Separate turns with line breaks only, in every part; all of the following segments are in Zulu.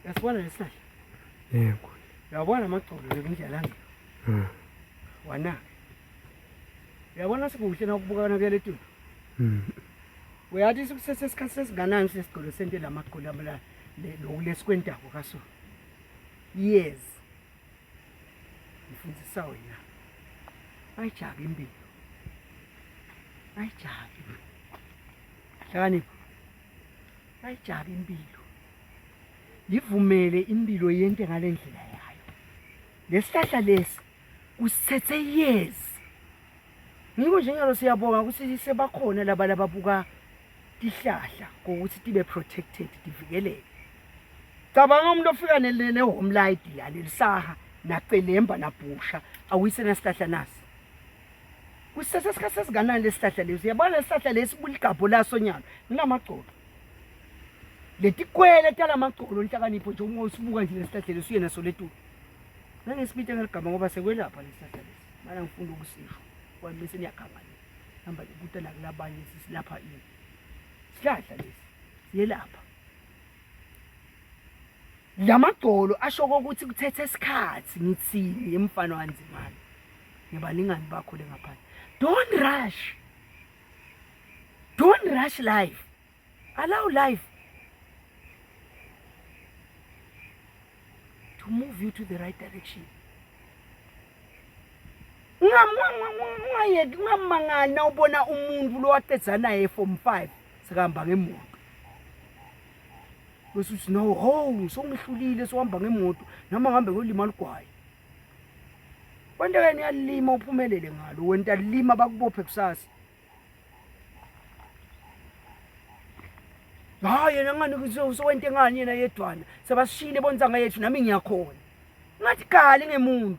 Yasibona lesihlahla.
Yebo.
Uyabona amagcolo lekundlela ngi. Wana. Uyabona sekuhle nakubukana ke letu. Uyathi sekusesikhathi sesinganani sesigcolo sente lamagcolo amala lokulesikwentako kaso. Yes. Ngifundisa wena. Ayijabi impilo. Ayijabi. Hlakanipho. Ayijabi impilo. Livumele impilo yente ngalendlela yayo. Lesihlahla lesi kusithethe years. Ngiko njengalo siyabonga ukuthi sebakhona lababuka tihlahla ukuthi tibe protected tivikeleke. Cabanga umuntu ofika ne home light la lelisaha nacelemba nabhusha awuyisena sihlahla nasi. Kusithethe isikhathi sesinganani lesihlahla lesi. Uyabona lesihlahla lesi buligabho laso nyalo. Nginamagcolo. Letikwele tala magcolo Nhlakanipho nje uma usibuka nje lesihlahla lesi uyena soletulo. Nangesibite ngeligama ngoba sekwelapha lesihlahla lesi. Mana ngifunda ukusisho. Kwami bese niyagama. Hamba ukuta la kulabanye sisilapha ini. Sihlahla lesi siyelapha. Lamagcolo asho ukuthi kuthethe isikhathi ngithini emfana wanzimana. Ngebalingani bakho lengaphandle. Don't rush. Don't rush life. Allow life to move you to the right direction. Ungamangana ubona umuntu lo waqedzana naye form 5 sekahamba ngemoto. Bese uthi no, ho, songihlulile sohamba ngemoto noma ngihambe ngolima ligwayi. Wonke ke niyalima uphumelele ngalo, wena lima bakubophe kusasa. Hayi yena ngani uzowente ngani yena yedwana. Sebasishile bonzanga yethu nami ngiyakhona. Ngathi kali ngemuntu.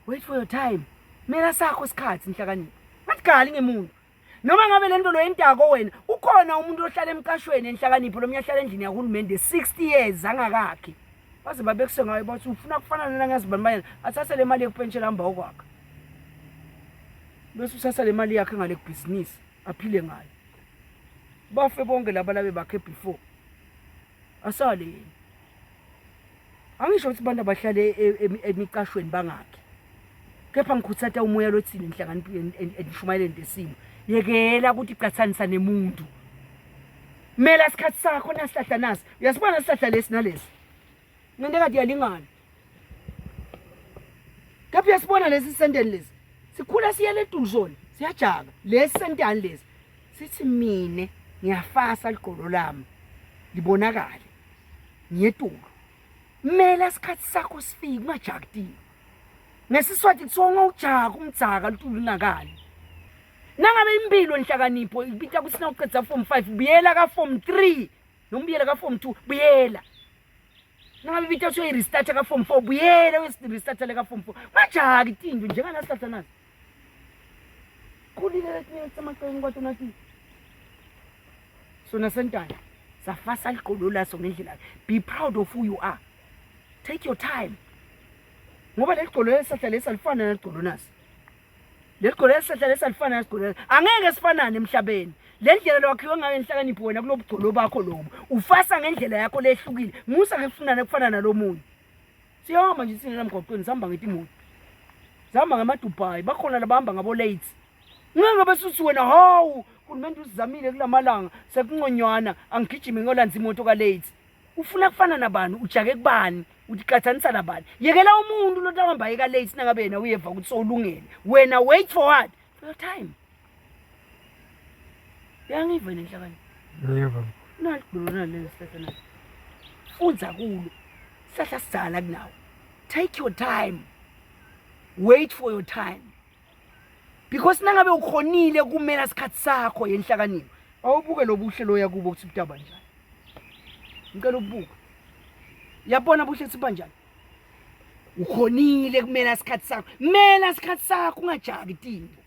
Wait for your time. Mina sakho isikhathi Nhlakanipho. Ngathi kali ngemuntu. Noma ngabe lento lo yentako wena, ukhona umuntu ohlala emqashweni eNhlakanipho lo mnyahlala endlini yakahulumende 60 years angakakhe. Baze babekuse ngayo bathi ufuna kufanana nangazibani athathe le mali yekupentshela hamba okwakhe. Bese usasa le mali yakhe ngale business aphile ngayo. Bafe bonke laba labe bakhe before. Asale yena. Angisho ukuthi abantu abahlale emiqashweni bangakhe. Kepha ngikhutsata umoya lothini Nhlakanipho endishumayele ndesimo. Yekela ukuthi iqathanisa nemuntu. Mela isikhathi sakho nasihlahla nasi. Uyasibona isihlahla lesi nalesi. Ngende kade yalingana. Kepha uyasibona lesi senteni lesi. Sikhula siya letulzoni, siyajaka. Lesi sentani lesi. Sithi mine ngiyafasa ligqolo lami. Libonakala. Ngiyetulo. Mela isikhathi sakho sifike ungajakutini. Ngesiswathi kuthiwa ujaka umdzaka lutulo lingakali. Nangabe impilo Nhlakanipho ibita kusina uqedza form 5 buyela ka form 3 noma buyela ka form 2 buyela. Nangabe ibita uthi restart ka form 4 buyela restart ka form 4. Majaka itinto njengana sihlahla nazi. Kulile lethi samaqeni kwathi nathi. So nasentana safasa ligqolo laso ngendlela. Be proud of who you are. Take your time. Ngoba lesigqolo lesihla lesalifana nesigqolo nasi. Lesigqolo lesihla lesalifana nesigqolo. Angeke sifanane emhlabeni. Le ndlela lokhiwe ngayo Nhlakanipho wena kulobugqolo bakho lobo. Ufasa ngendlela yakho lehlukile. Musa ke kufunana kufana nalomunye. Siyahamba nje sine lamgqoqweni sihamba ngetimoto. Sihamba ngamaDubai bakhona labahamba ngabo late. Ngeke besuthi wena hawu uhulumeni usizamile kulamalanga sekungonywana angigijime ngolanza imoto ka late. Ufuna kufana nabani ujake kubani udiqathanisa nabani yekela umuntu lo tahamba eka late nangabe yena uyeva ukuthi sowulungele wena wait for what for your time yangiva Nhlakanipho
Yebo.
naligqulona lesihlahla nathi funza kulo sihla sizala kunawo take your time wait for your time because nangabe ukhonile kumela isikhathi sakho yenhlakanipho awubuke lobuhle lo yakubo ukuthi butaba njani ngicela ukubuka yabona buhle siba njani ukhonile kumela isikhathi sakho mela isikhathi sakho ungajaki itinto